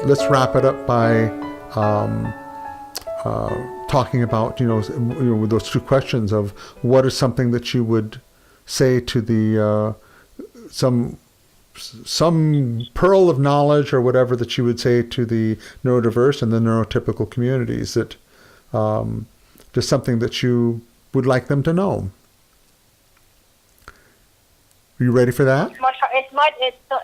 let's wrap it up by talking about those two questions of what is something that you would say to the some pearl of knowledge or whatever that you would say to the neurodiverse and the neurotypical communities, that just something that you would like them to know. Are you ready for that?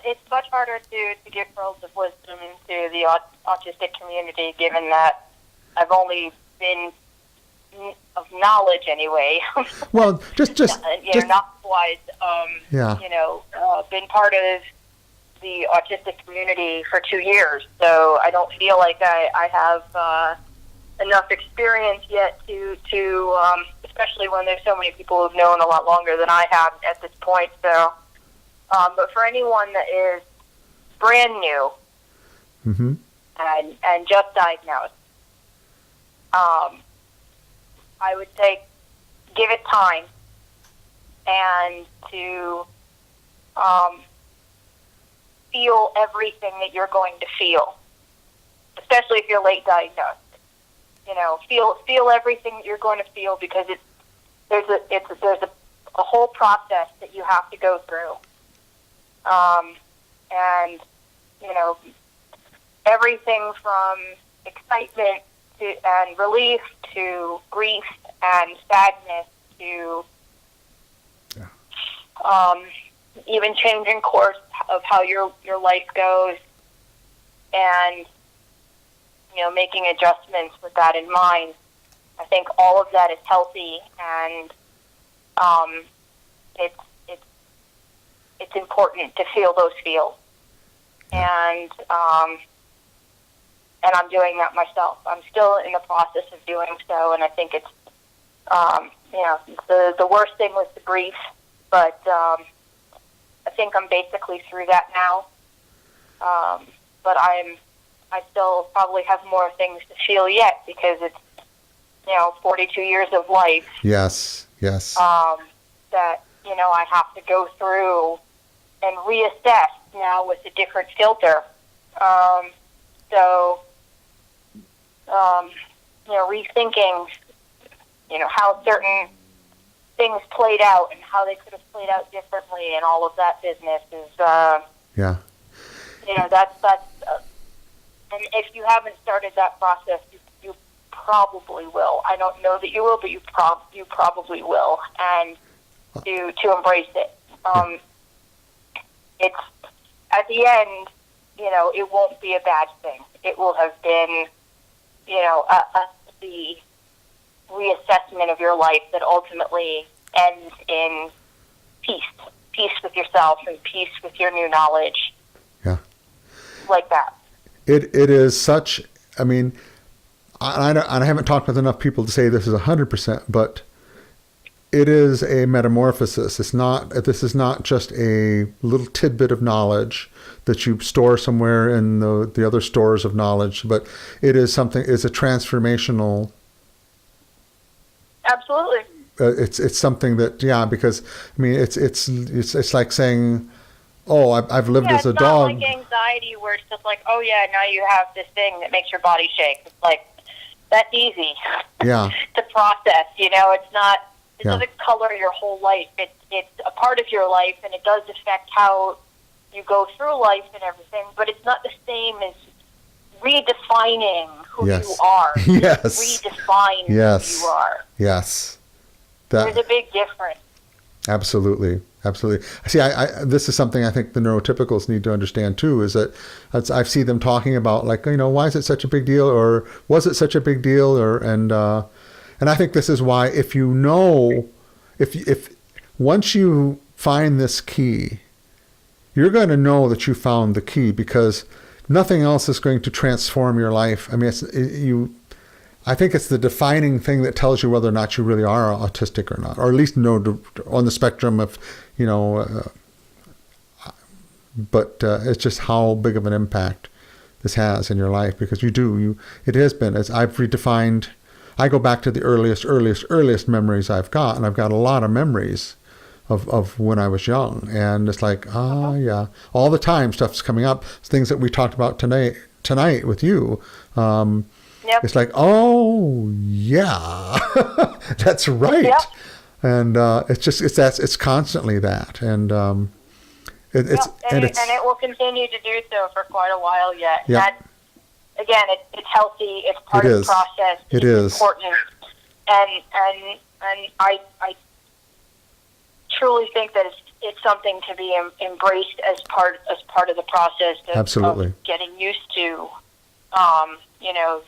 It's much harder to give pearls of wisdom to the autistic community, given that I've only been of knowledge anyway. Well, just knowledge-wise, been part of the autistic community for 2 years, so I don't feel like I have enough experience yet to especially when there's so many people who've known a lot longer than I have at this point. So, but for anyone that is brand new mm-hmm. and just diagnosed, I would say give it time and to feel everything that you're going to feel, especially if you're late diagnosed. Feel everything that you're going to feel, because there's a whole process that you have to go through, and everything from excitement and relief to grief and sadness to even changing course of how your life goes, and making adjustments with that in mind. I think all of that is healthy, and it's important to feel those feels, and I'm doing that myself. I'm still in the process of doing so, and I think it's the worst thing was the grief, but I think I'm basically through that now. But I still probably have more things to feel yet, because it's 42 years of life. Yes. That I have to go through and reassess now with a different filter. Rethinking, how certain things played out and how they could have played out differently, and all of that business is. That's. And if you haven't started that process, you probably will. I don't know that you will, but you probably will, and to embrace it. It's at the end, it won't be a bad thing. It will have been, the reassessment of your life that ultimately ends in peace with yourself and peace with your new knowledge. Yeah, like that. It is such. I mean, I haven't talked with enough people to say this is 100%, but it is a metamorphosis. This is not just a little tidbit of knowledge that you store somewhere in the other stores of knowledge, but it is something. It's a transformational. Absolutely. It's something that, because I mean it's like saying, oh, I've lived as a dog. It's not like anxiety where it's just like, oh yeah, now you have this thing that makes your body shake. It's like, that's easy to process. It's not. It doesn't color your whole life. It's a part of your life, and it does affect how you go through life and everything. But it's not the same as redefining who you are. Yes. Redefine who you are. Yes. There's a big difference. Absolutely. See, this is something I think the neurotypicals need to understand too, is that I see them talking about, like, why is it such a big deal, or was it such a big deal, and I think this is why, if once you find this key, you're going to know that you found the key, because nothing else is going to transform your life. I mean, I think it's the defining thing that tells you whether or not you really are autistic or not, or at least know on the spectrum of, but it's just how big of an impact this has in your life, because it has been, as I've redefined. I go back to the earliest memories I've got, and I've got a lot of memories of when I was young, and it's like, all the time stuff's coming up, things that we talked about today tonight with you. Yep. It's like, oh yeah, that's right. Yep. And it's constantly that, and it's and it will continue to do so for quite a while yet. Yep. That, again, it's healthy. It's part of the process. It it's is important, and I truly think that it's something to be embraced as part of the process of getting used to. You know,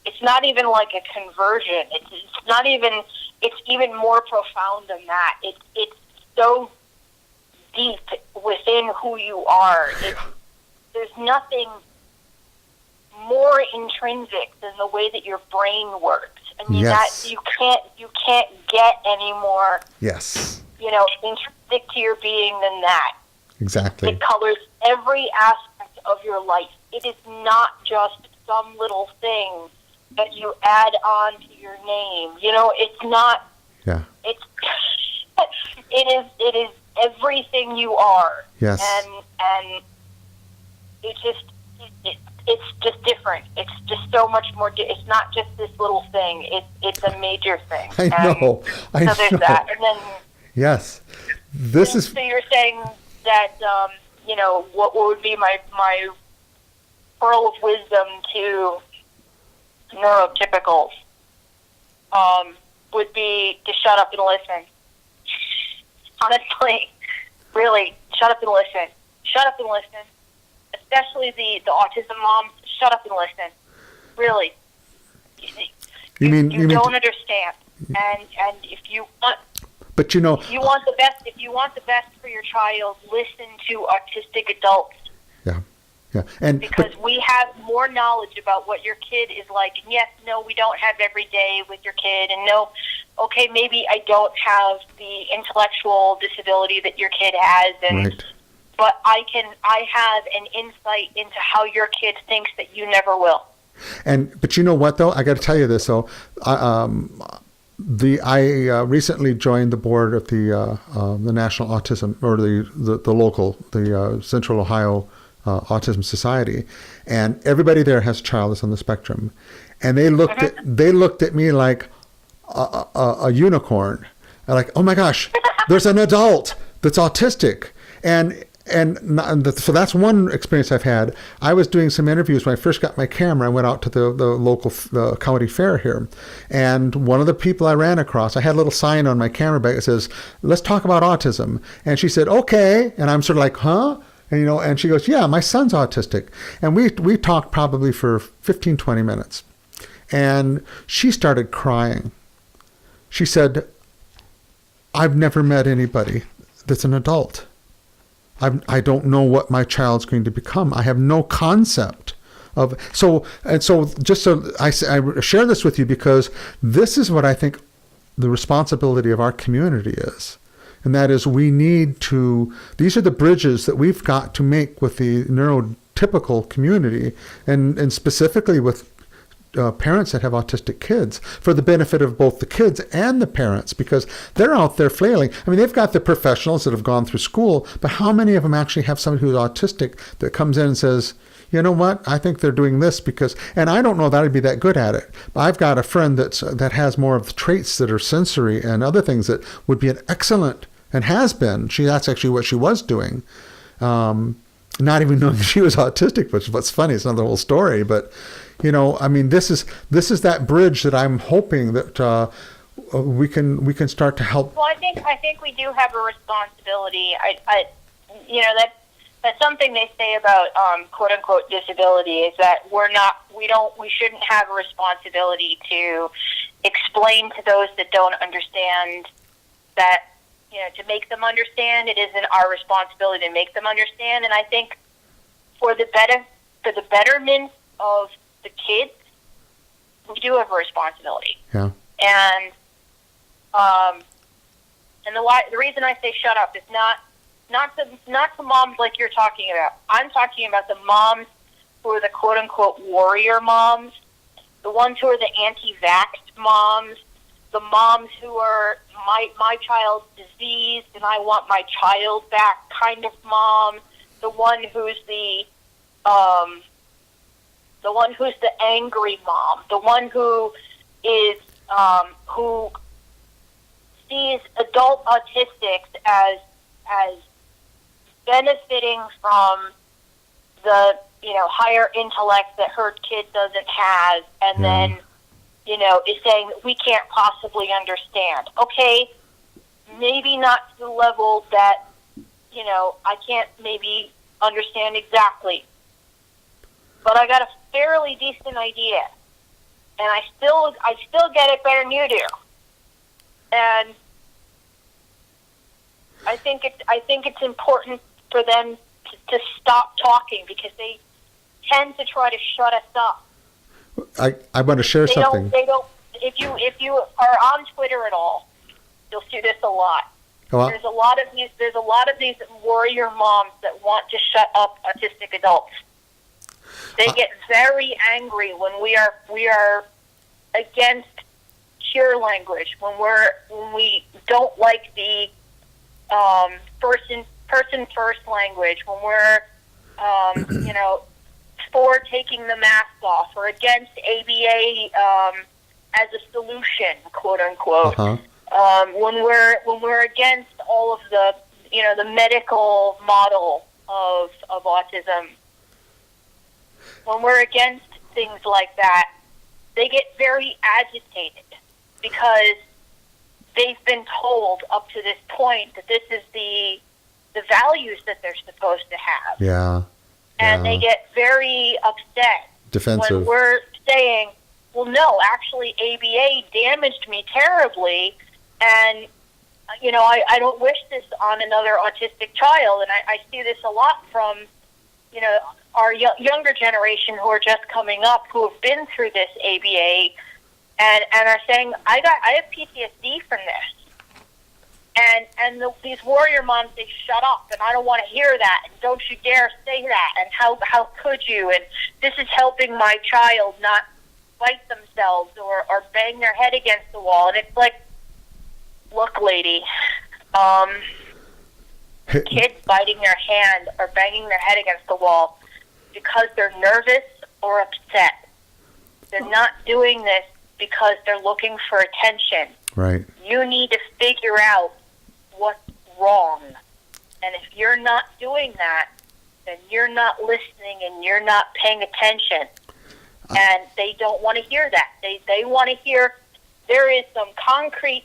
it's not even like a conversion. It's not even. It's even more profound than that. It's so deep within who you are. There's nothing more intrinsic than the way that your brain works. I mean, yes. that you can't get any more. Yes. You know, intrinsic to your being than that. Exactly. It colors every aspect of your life. It is not just some little thing that you add on to your name. You know, it's not. Yeah. It's. It is everything you are. Yes. And it's just different. It's just so much more. It's not just this little thing. It's a major thing. I know. So there's that. And then. Yes. This is. So you're saying that you know, what would be my pearl of wisdom to neurotypicals would be to shut up and listen. Honestly, really, shut up and listen. Shut up and listen. Especially the autism moms, shut up and listen. Really. You don't understand. And if you want, but you know, if you want the best for your child, listen to autistic adults. Yeah, because we have more knowledge about what your kid is like. And yes, no, we don't have every day with your kid. And no, okay, maybe I don't have the intellectual disability that your kid has. And right. But I have an insight into how your kid thinks that you never will. But you know what though? I got to tell you this though. I recently joined the board of the National Autism, or the local, the Central Ohio Autism Society, and everybody there has a child that's on the spectrum, and they looked at me like a unicorn, and like, oh my gosh, there's an adult that's autistic, and so that's one experience I've had. I was doing some interviews when I first got my camera. I went out to the local county fair here, and one of the people I ran across, I had a little sign on my camera bag that says, "Let's talk about autism," and she said, "Okay," and I'm sort of like, "Huh?" And, you know, and she goes, "Yeah, my son's autistic." And we talked probably for 15, 20 minutes. And she started crying. She said, "I've never met anybody that's an adult. I don't know what my child's going to become. I have no concept of." So just so I share this with you because this is what I think the responsibility of our community is. And that is, these are the bridges that we've got to make with the neurotypical community, and specifically with parents that have autistic kids, for the benefit of both the kids and the parents, because they're out there flailing. I mean, they've got the professionals that have gone through school, but how many of them actually have somebody who's autistic that comes in and says, "You know what? I think they're doing this because," and I don't know that I'd be that good at it. But I've got a friend that has more of the traits that are sensory and other things that would be an excellent, and has been. That's actually what she was doing. Not even knowing she was autistic, which is what's funny. It's another whole story. But, you know, I mean, this is that bridge that I'm hoping that we can start to help. Well, I think we do have a responsibility. You know, that's something they say about quote unquote disability, is that we shouldn't have a responsibility to explain to those that don't understand that, you know, to make them understand. It isn't our responsibility to make them understand. And I think for the betterment of the kids, we do have a responsibility. Yeah. And the reason I say shut up is not to moms like you're talking about. I'm talking about the moms who are the quote unquote warrior moms, the ones who are the anti-vaxxed moms, the moms who are my child's diseased and I want my child back kind of mom, the one who's the the one who's the angry mom, the one who is who sees adult autistics as benefiting from the higher intellect that her kid doesn't have, and then is saying that we can't possibly understand. Okay, maybe not to the level that I can't maybe understand exactly, but I got a fairly decent idea, and I still get it better than you do. And I think it's important for them to stop talking, because they tend to try to shut us up. I want to share something. They don't. If you are on Twitter at all, you'll see this a lot. Well, There's a lot of these warrior moms that want to shut up autistic adults. They get very angry when we are against pure language, when we don't like the person first language, when we're for taking the mask off, or against ABA as a solution, quote unquote. When we're against all of the the medical model of autism, when we're against things like that, they get very agitated, because they've been told up to this point that this is the values that they're supposed to have. Yeah. And they get very upset. Defensive. When we're saying, well, no, actually ABA damaged me terribly, and I don't wish this on another autistic child. And I see this a lot from our younger generation who are just coming up, who have been through this ABA, and are saying, I have PTSD from this. And these warrior moms, they shut up, and I don't want to hear that, and don't you dare say that, and how could you, and this is helping my child not bite themselves or bang their head against the wall. And it's like, look, lady, kids biting their hand or banging their head against the wall because they're nervous or upset. They're not doing this because they're looking for attention. Right. You need to figure out what's wrong. And if you're not doing that, then you're not listening and you're not paying attention. And they don't want to hear that. They want to hear there is some concrete,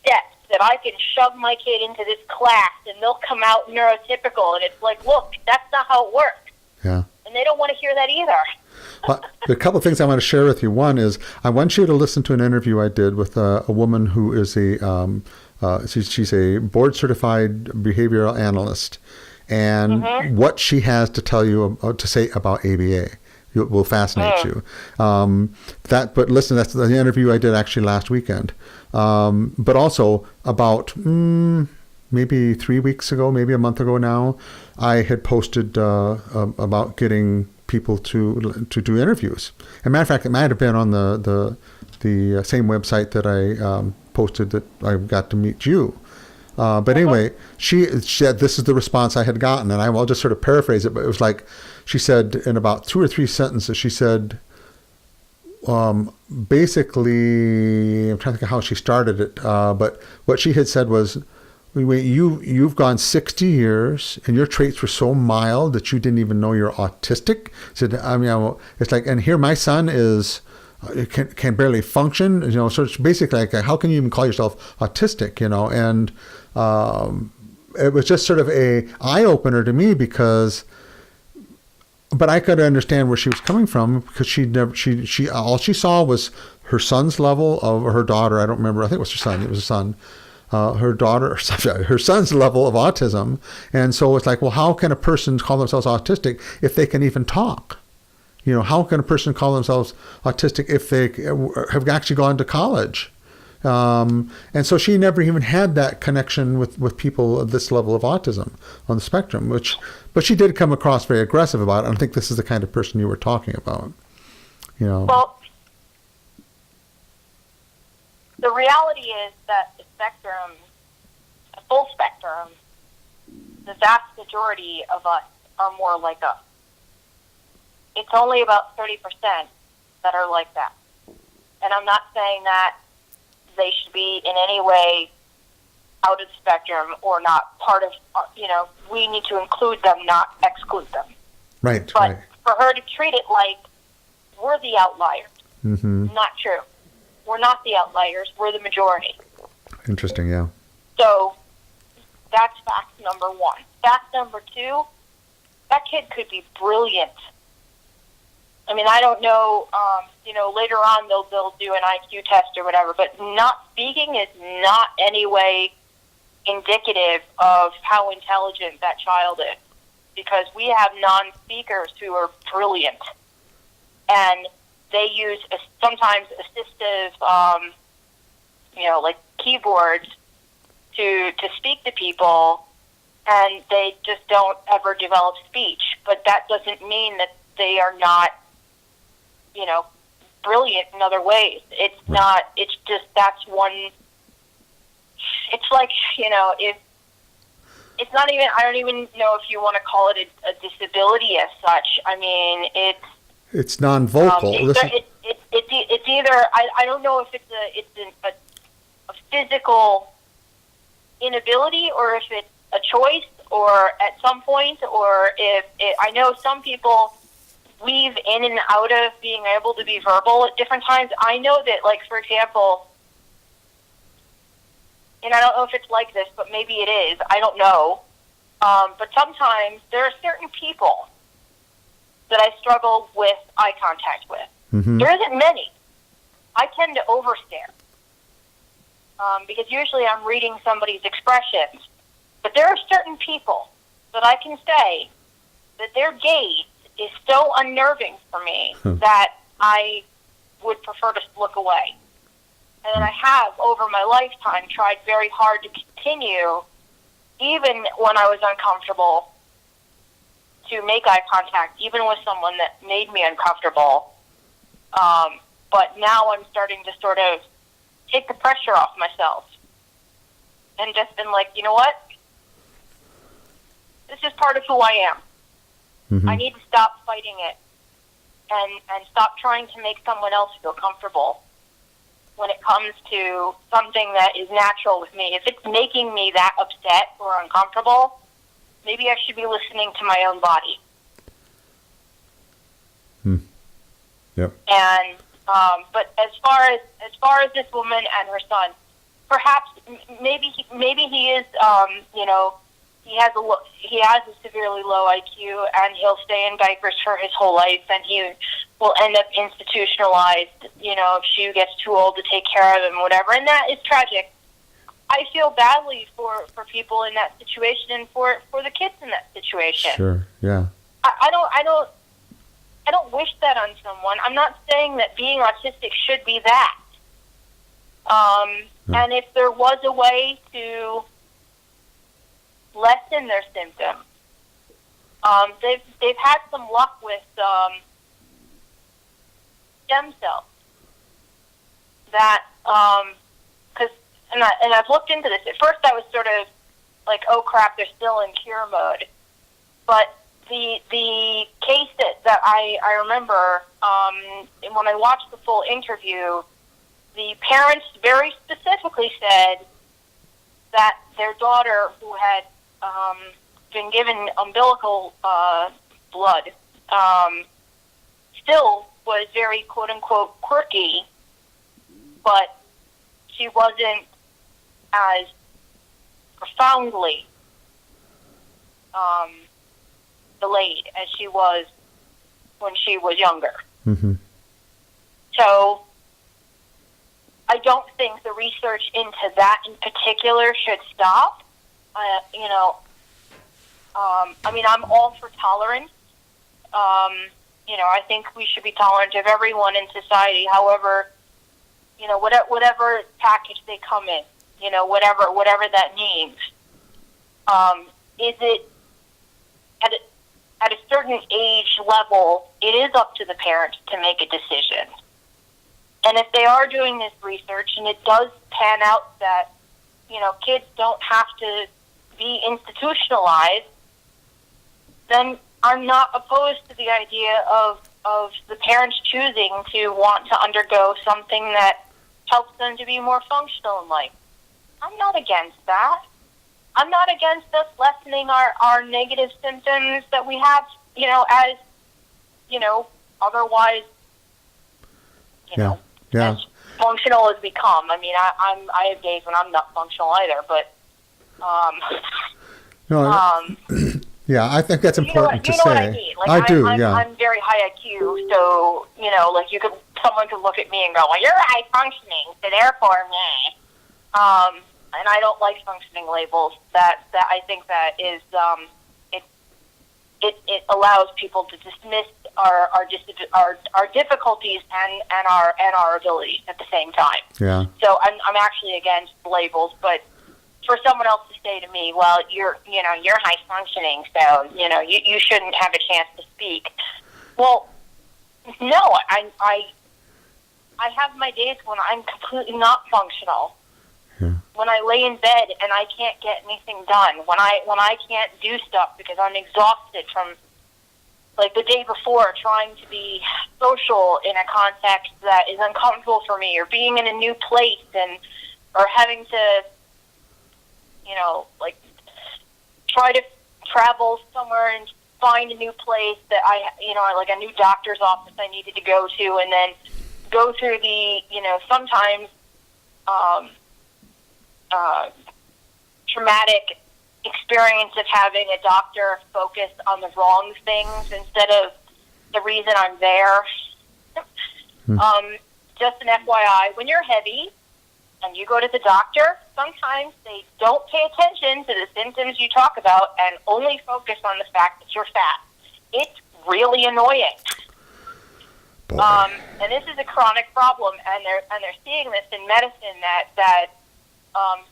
steps that I can shove my kid into this class and they'll come out neurotypical. And it's like, look, that's not how it works. Yeah. And they don't want to hear that either. Well, a couple of things I want to share with you. One is I want you to listen to an interview I did with a woman who is she's a board certified behavioral analyst, and what she has to tell you to say about ABA will fascinate you. But listen, that's the interview I did actually last weekend. But also about maybe 3 weeks ago, maybe a month ago now, I had posted about getting people to do interviews. As a matter of fact, it might have been on the same website that I posted that I got to meet you. But anyway, she said this is the response I had gotten, and I'll just sort of paraphrase it, but it was like, she said in about 2 or 3 sentences, she said, basically, I'm trying to think of how she started it, but what she had said was, you've gone 60 years and your traits were so mild that you didn't even know you're autistic. Said, it's like, and here my son is can barely function. So it's basically like, how can you even call yourself autistic? And it was just sort of a eye opener to me but I could understand where she was coming from, because she all she saw was her son's level of her daughter. I don't remember. I think it was her son. It was a son. Her son's level of autism. And so it's like, well, how can a person call themselves autistic if they can even talk? How can a person call themselves autistic if they have actually gone to college? And so she never even had that connection with people at this level of autism on the spectrum, but she did come across very aggressive about it. I think this is the kind of person you were talking about. Well, the reality is that the spectrum, the full spectrum, the vast majority of us are more like us. It's only about 30% that are like that. And I'm not saying that they should be in any way out of the spectrum or not part of, we need to include them, not exclude them. Right, but right. For her to treat it like we're the outliers, not true. We're not the outliers. We're the majority. Interesting, yeah. So that's fact number one. Fact number two, that kid could be brilliant. I mean, I don't know, later on they'll do an IQ test or whatever, but not speaking is not any way indicative of how intelligent that child is, because we have non-speakers who are brilliant, and they use sometimes assistive, like keyboards to speak to people, and they just don't ever develop speech. But that doesn't mean that they are not, brilliant in other ways. It's not. It's just that's one. It's like, if it's not even. I don't even know if you want to call it a disability as such. I mean, it's non-vocal. It's either. I don't know if it's a physical inability, or if it's a choice, or at some point, or if I know some people weave in and out of being able to be verbal at different times. I know that, like, for example, and I don't know if it's like this, but maybe it is. I don't know. But sometimes there are certain people that I struggle with eye contact with. Mm-hmm. There isn't many. I tend to overstare. Because usually I'm reading somebody's expressions. But there are certain people that I can say that their gaze is so unnerving for me that I would prefer to look away. And I have, over my lifetime, tried very hard to continue, even when I was uncomfortable, to make eye contact, even with someone that made me uncomfortable. But now I'm starting to sort of take the pressure off myself and just been like, you know what? This is part of who I am. Mm-hmm. I need to stop fighting it and stop trying to make someone else feel comfortable when it comes to something that is natural with me. If it's making me that upset or uncomfortable, maybe I should be listening to my own body. Yep. And but as far as this woman and her son, perhaps maybe he is he has a severely low IQ, and he'll stay in diapers for his whole life, and he will end up institutionalized, if she gets too old to take care of him, whatever, and that is tragic. I feel badly for people in that situation and for the kids in that situation. Sure, yeah. I don't wish that on someone. I'm not saying that being autistic should be that. No. And if there was a way to lessen their symptoms, they've had some luck with stem cells. That and I've looked into this. At first, I was sort of like, oh crap, they're still in cure mode. But the case that I remember, when I watched the full interview, the parents very specifically said that their daughter, who had been given umbilical blood, still was very quote-unquote quirky, but she wasn't as profoundly delayed as she was when she was younger. Mm-hmm. So I don't think the research into that in particular should stop. I'm all for tolerance. I think we should be tolerant of everyone in society, however, whatever package they come in, whatever that means. Is it at a certain age level, it is up to the parents to make a decision. And if they are doing this research and it does pan out that, kids don't have to be institutionalized, then I'm not opposed to the idea of the parents choosing to want to undergo something that helps them to be more functional in life. I'm not against that. I'm not against us lessening our negative symptoms that we have, as, otherwise, as functional as become. I mean, I have days when I'm not functional either, but, yeah, I think that's important to say. You know what I mean? Like, I do, I'm very high IQ, so, someone could look at me and go, well, you're high functioning, so therefore, meh. And I don't like functioning labels. That I think that is, it allows people to dismiss our difficulties and our abilities at the same time. Yeah. So I'm actually against labels, but for someone else to say to me, well, you're high functioning, so you shouldn't have a chance to speak. Well, no, I have my days when I'm completely not functional. Yeah. When I lay in bed and I can't get anything done, when I can't do stuff because I'm exhausted from, like, the day before trying to be social in a context that is uncomfortable for me, or being in a new place or having to, try to travel somewhere and find a new place that like a new doctor's office I needed to go to, and then go through the, sometimes traumatic experience of having a doctor focus on the wrong things instead of the reason I'm there. Just an FYI, when you're heavy and you go to the doctor, sometimes they don't pay attention to the symptoms you talk about and only focus on the fact that you're fat. It's really annoying. And this is a chronic problem, and they're seeing this in medicine that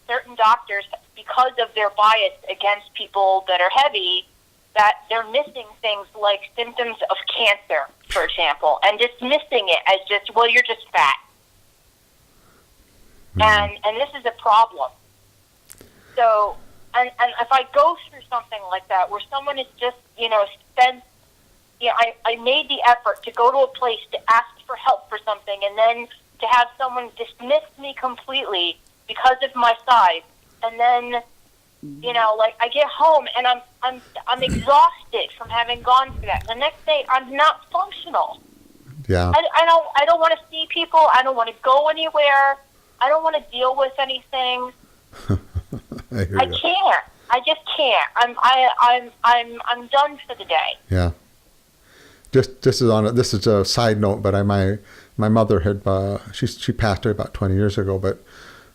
certain doctors, because of their bias against people that are heavy, that they're missing things like symptoms of cancer, for example, and dismissing it as just, well, you're just fat. And this is a problem. So, and if I go through something like that where someone is just, spent, I made the effort to go to a place to ask for help for something, and then to have someone dismiss me completely because of my size, and then, I get home and I'm exhausted from having gone through that. The next day, I'm not functional. Yeah. I don't want to see people. I don't want to go anywhere. I don't want to deal with anything. I can't. I just can't. I'm done for the day. Yeah. This is a side note, but my mother had she passed away about 20 years ago, but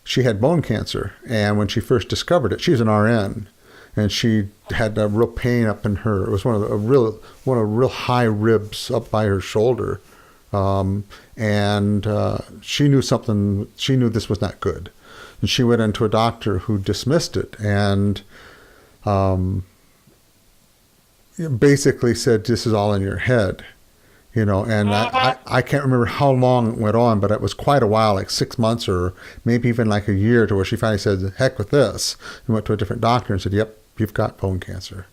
she had bone cancer, and when she first discovered it, she was an RN, and she had a real pain up in her. It was one of the real high ribs up by her shoulder. And she knew something. She knew this was not good, and she went into a doctor who dismissed it and basically said, "This is all in your head," And I can't remember how long it went on, but it was quite a while, like 6 months or maybe even like a year, to where she finally said, "Heck with this," and went to a different doctor and said, "Yep, you've got bone cancer."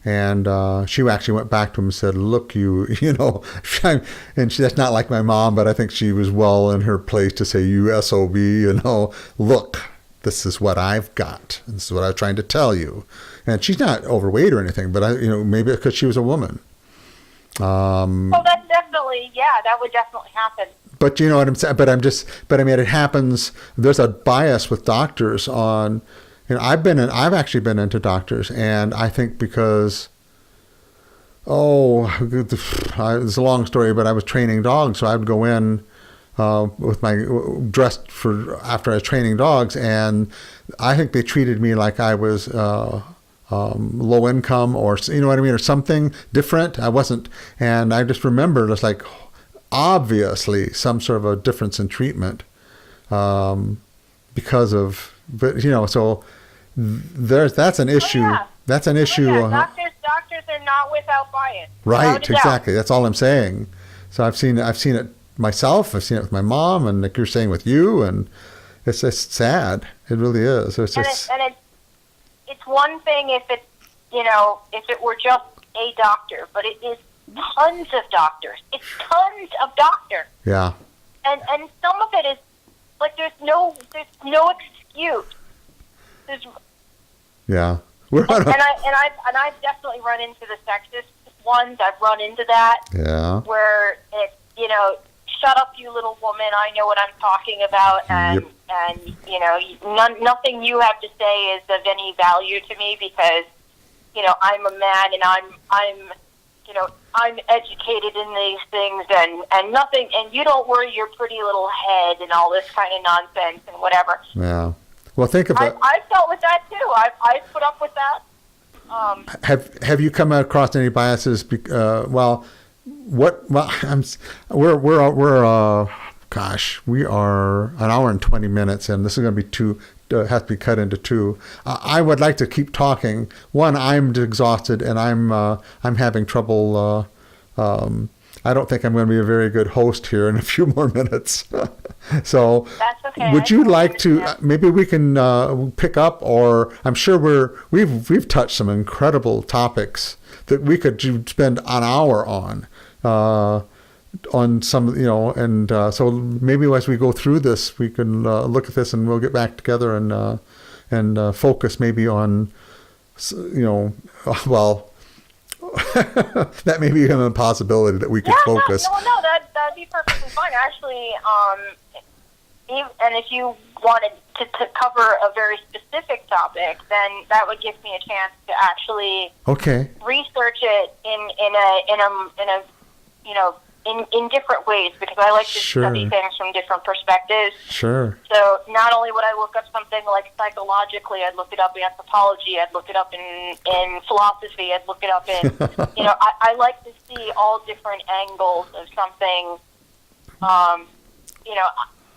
And she actually went back to him and said, "Look, and that's not like my mom, but I think she was well in her place to say, "You SOB, look, this is what I've got. This is what I was trying to tell you." And she's not overweight or anything, but maybe because she was a woman. Well, that's definitely, that would definitely happen. But you know what I'm saying? But I mean, it happens. There's a bias with doctors on. I've actually been into doctors, and I think because, it's a long story, but I was training dogs, so I would go in with dressed for after I was training dogs, and I think they treated me like I was low income, or or something different. I wasn't, and I just remember it's like obviously some sort of a difference in treatment because of. But so that's an issue. Oh, yeah. That's an issue. Oh, yeah. Doctors are not without bias. Right, exactly. That's all I'm saying. So I've seen it myself. I've seen it with my mom, and like you're saying with you, and it's just sad. It really is. It's one thing if it were just a doctor, but it is tons of doctors. It's tons of doctors. Yeah. And some of it is like there's no excuse. Yeah. And I've definitely run into the sexist ones. I've run into that. Yeah. Where it's, shut up, you little woman. I know what I'm talking about, and nothing you have to say is of any value to me because I'm a man and I'm educated in these things and nothing, and you don't worry your pretty little head and all this kind of nonsense and whatever. Yeah. Well, think of it. I've dealt with that too. I've put up with that. Have you come across any biases? We are an hour and 20 minutes, and this is going to be has to be cut into two. I would like to keep talking. One, I'm exhausted, and I'm having trouble. I don't think I'm going to be a very good host here in a few more minutes. So, that's okay. Would you like to? Maybe we can pick up, or I'm sure we've touched some incredible topics that we could spend an hour on some, and so maybe as we go through this, we can look at this and we'll get back together and focus maybe on, that may be even a possibility that we could focus. No, that'd be perfectly fine. Actually, and if you wanted to cover a very specific topic, then that would give me a chance to actually research it in different ways, because I like to study things from different perspectives. Sure. So not only would I look up something like psychologically, I'd look it up in anthropology, I'd look it up in philosophy, I'd look it up in, I like to see all different angles of something.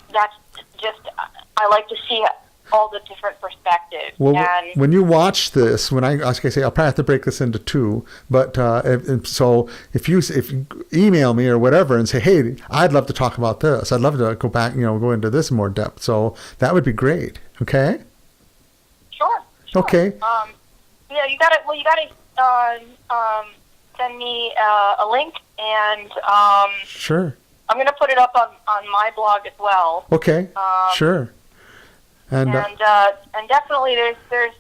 That's just, I like to see all the different perspectives. Well, when you watch this, I'll probably have to break this into two, but so if you email me or whatever and say, hey, I'd love to talk about this, I'd love to go back, go into this in more depth, so that would be great. Okay. Sure. Okay. You gotta send me a link, and sure. I'm going to put it up on my blog as well. Okay. Sure. And definitely there's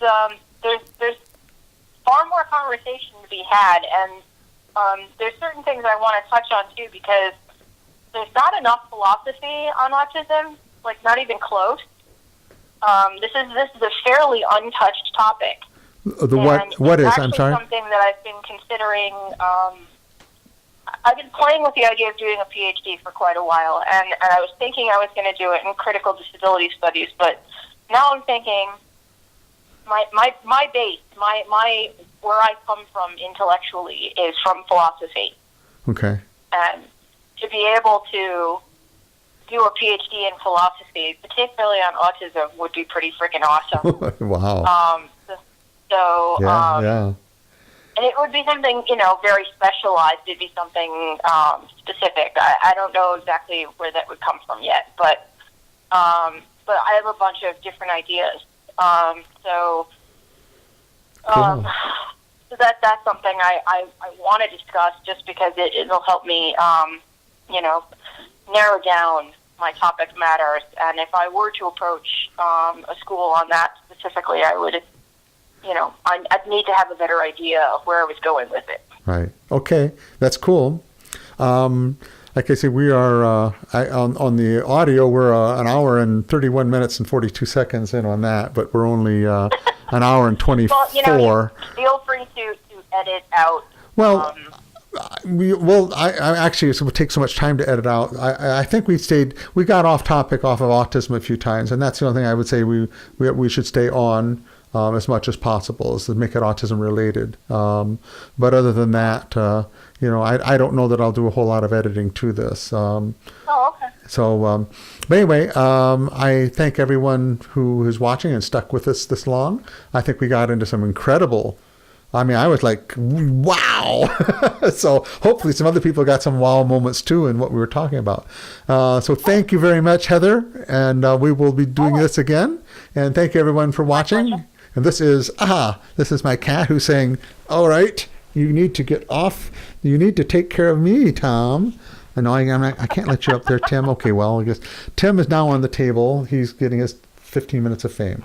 far more conversation to be had, and there's certain things I want to touch on too, because there's not enough philosophy on autism, like not even close. This is a fairly untouched topic. What is? I'm sorry. Something that I've been considering. I've been playing with the idea of doing a PhD for quite a while, and I was thinking I was going to do it in critical disability studies, but now I'm thinking my base, my where I come from intellectually is from philosophy. Okay. And to be able to do a PhD in philosophy, particularly on autism, would be pretty freaking awesome. Wow. Yeah. And it would be something, very specialized. It'd be something specific. I don't know exactly where that would come from yet, but I have a bunch of different ideas. So that's something I want to discuss, just because it'll help me, narrow down my topic matters. And if I were to approach a school on that specifically, I would. I'd need to have a better idea of where I was going with it. Right. Okay. That's cool. Like I said, we are on the audio. We're an hour and 31 minutes and 42 seconds in on that, but we're only an hour and 24. Well, feel free to edit out. Well, I actually, it would take so much time to edit out. I think we got off topic off of autism a few times, and that's the only thing I would say we should stay on. As much as possible, is to make it autism related. But other than that, I don't know that I'll do a whole lot of editing to this. Okay. So, but anyway, I thank everyone who is watching and stuck with us this long. I think we got into some incredible. I was like, wow. So hopefully some other people got some wow moments too in what we were talking about. So thank you very much, Heather. And we will be doing this again. And thank you everyone for watching. And this is my cat who's saying, all right, You need to get off. You need to take care of me, Tom. I know I can't let you up there, Tim. Okay, well, I guess Tim is now on the table. He's getting his 15 minutes of fame.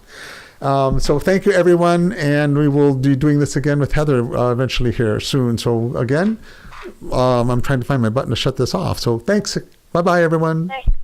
So thank you, everyone, and we will be doing this again with Heather eventually here soon. So again, I'm trying to find my button to shut this off. So thanks. Bye-bye, everyone. Thanks.